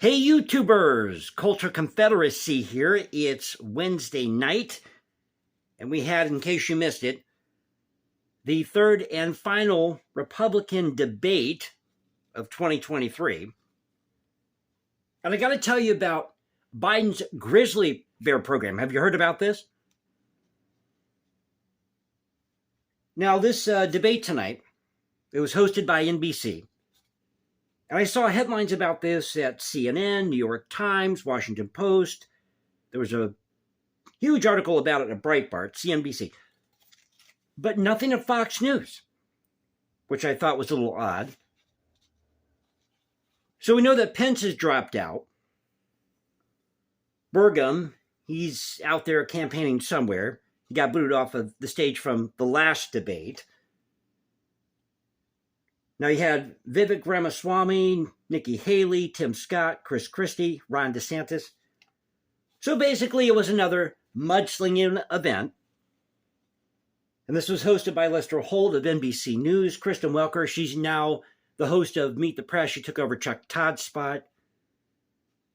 Hey YouTubers, Culture Confederacy here. It's Wednesday night, and we had, in case you missed it, the third and final Republican debate of 2023. And I got to tell you about Biden's Grizzly Bear program. Have you heard about this? Now, this debate tonight, it was hosted by NBC. And I saw headlines about this at CNN, New York Times, Washington Post. There was a huge article about it at Breitbart, CNBC. But nothing at Fox News, which I thought was a little odd. So we know that Pence has dropped out. Burgum, he's out there campaigning somewhere. He got booted off of the stage from the last debate. Now you had Vivek Ramaswamy, Nikki Haley, Tim Scott, Chris Christie, Ron DeSantis. So basically it was another mudslinging event. And this was hosted by Lester Holt of NBC News. Kristen Welker, she's now the host of Meet the Press. She took over Chuck Todd's spot.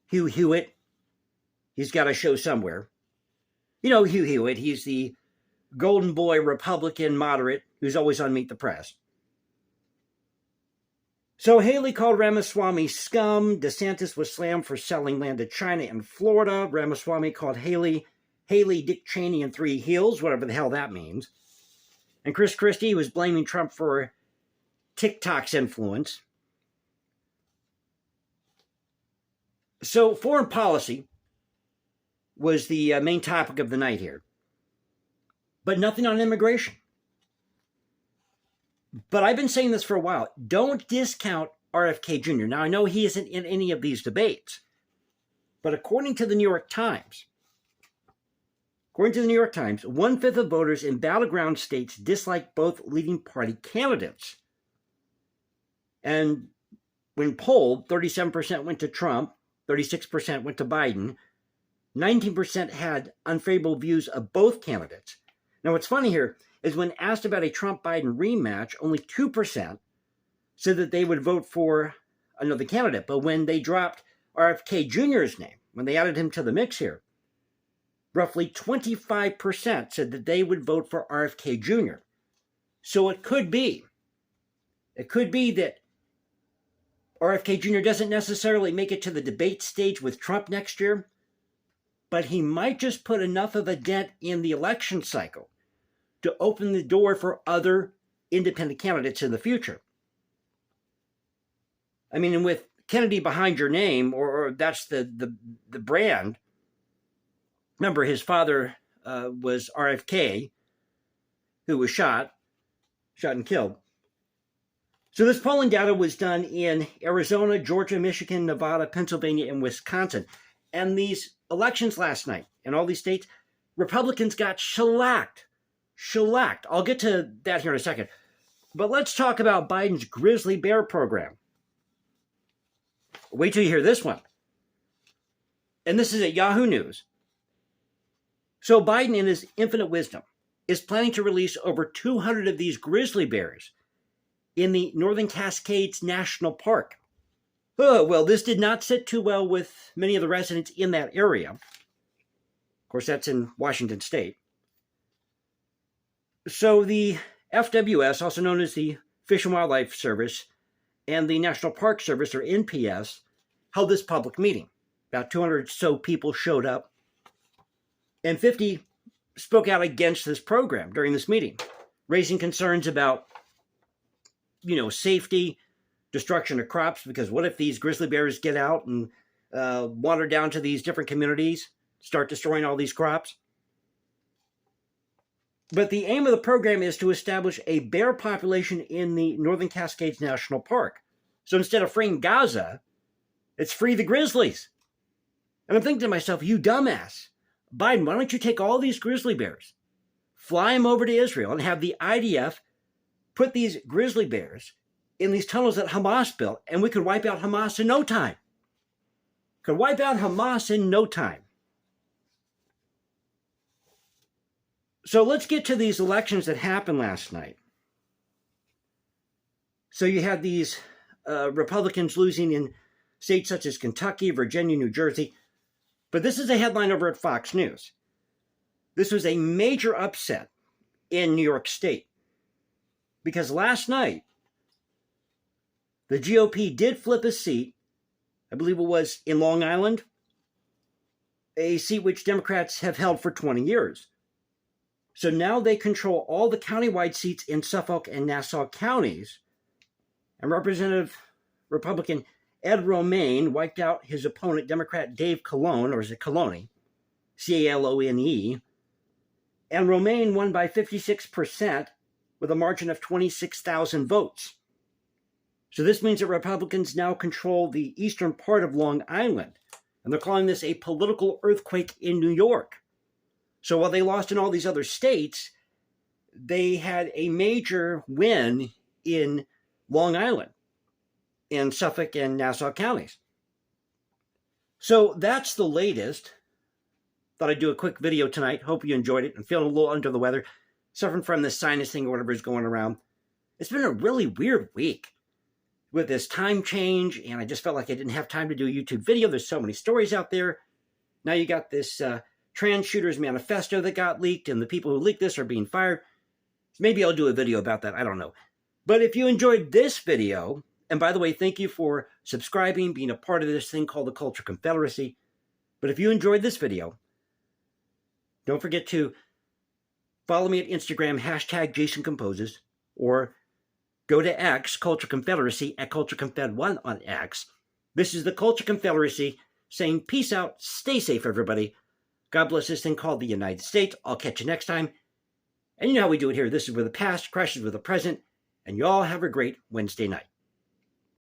Hugh Hewitt, he's got a show somewhere. You know Hugh Hewitt, he's the golden boy Republican moderate who's always on Meet the Press. So Haley called Ramaswamy scum. DeSantis was slammed for selling land to China and Florida. Ramaswamy called Haley Dick Cheney and three heels, whatever the hell that means. And Chris Christie was blaming Trump for TikTok's influence. So foreign policy was the main topic of the night here. But nothing on immigration. But I've been saying this for a while. Don't discount RFK Jr. Now, I know he isn't in any of these debates. But according to the New York Times, 1/5 of voters in battleground states dislike both leading party candidates. And when polled, 37% went to Trump, 36% went to Biden, 19% had unfavorable views of both candidates. Now, what's funny here is when asked about a Trump-Biden rematch, only 2% said that they would vote for another candidate. But when they dropped RFK Jr.'s name, when they added him to the mix here, roughly 25% said that they would vote for RFK Jr. So it could be that RFK Jr. doesn't necessarily make it to the debate stage with Trump next year, but he might just put enough of a dent in the election cycle to open the door for other independent candidates in the future. I mean, and with Kennedy behind your name, or that's the brand. Remember, his father was RFK, who was shot and killed. So this polling data was done in Arizona, Georgia, Michigan, Nevada, Pennsylvania, and Wisconsin. And these elections last night in all these states, Republicans got shellacked. I'll get to that here in a second. But let's talk about Biden's Grizzly Bear program. Wait till you hear this one. And this is at Yahoo News. So Biden, in his infinite wisdom, is planning to release over 200 of these grizzly bears in the Northern Cascades National Park. Oh, well, this did not sit too well with many of the residents in that area. Of course, that's in Washington State. So the FWS, also known as the Fish and Wildlife Service, and the National Park Service, or NPS, held this public meeting. About 200 so people showed up, and 50 spoke out against this program during this meeting, raising concerns about, safety, destruction of crops, because what if these grizzly bears get out and wander down to these different communities, start destroying all these crops? But the aim of the program is to establish a bear population in the Northern Cascades National Park. So instead of freeing Gaza, it's free the grizzlies. And I'm thinking to myself, you dumbass, Biden, why don't you take all these grizzly bears, fly them over to Israel, and have the IDF put these grizzly bears in these tunnels that Hamas built, and we could wipe out Hamas in no time. So let's get to these elections that happened last night. So you had these Republicans losing in states such as Kentucky, Virginia, New Jersey. But this is a headline over at Fox News. This was a major upset in New York State because last night the GOP did flip a seat. I believe it was in Long Island, a seat which Democrats have held for 20 years. So now they control all the countywide seats in Suffolk and Nassau counties. And Republican Ed Romaine wiped out his opponent, Democrat Dave Calone, or is it Calone? C-A-L-O-N-E. And Romaine won by 56% with a margin of 26,000 votes. So this means that Republicans now control the eastern part of Long Island. And they're calling this a political earthquake in New York. So while they lost in all these other states, they had a major win in Long Island, in Suffolk and Nassau counties. So that's the latest. Thought I'd do a quick video tonight. Hope you enjoyed it. I'm feeling a little under the weather, suffering from this sinus thing or whatever is going around. It's been a really weird week with this time change, and I just felt like I didn't have time to do a YouTube video. There's so many stories out there. Now you got this trans shooters manifesto that got leaked, and the people who leaked this are being fired. Maybe I'll do a video about that. I don't know. But if you enjoyed this video, and by the way, thank you for subscribing, being a part of this thing called the Culture Confederacy. But if you enjoyed this video, don't forget to follow me at Instagram, #JasonComposes, or go to X, Culture Confederacy, at CultureConfed1 on X. This is the Culture Confederacy saying peace out, stay safe, everybody. God bless this thing called the United States. I'll catch you next time. And you know how we do it here. This is where the past crashes with the present. And you all have a great Wednesday night.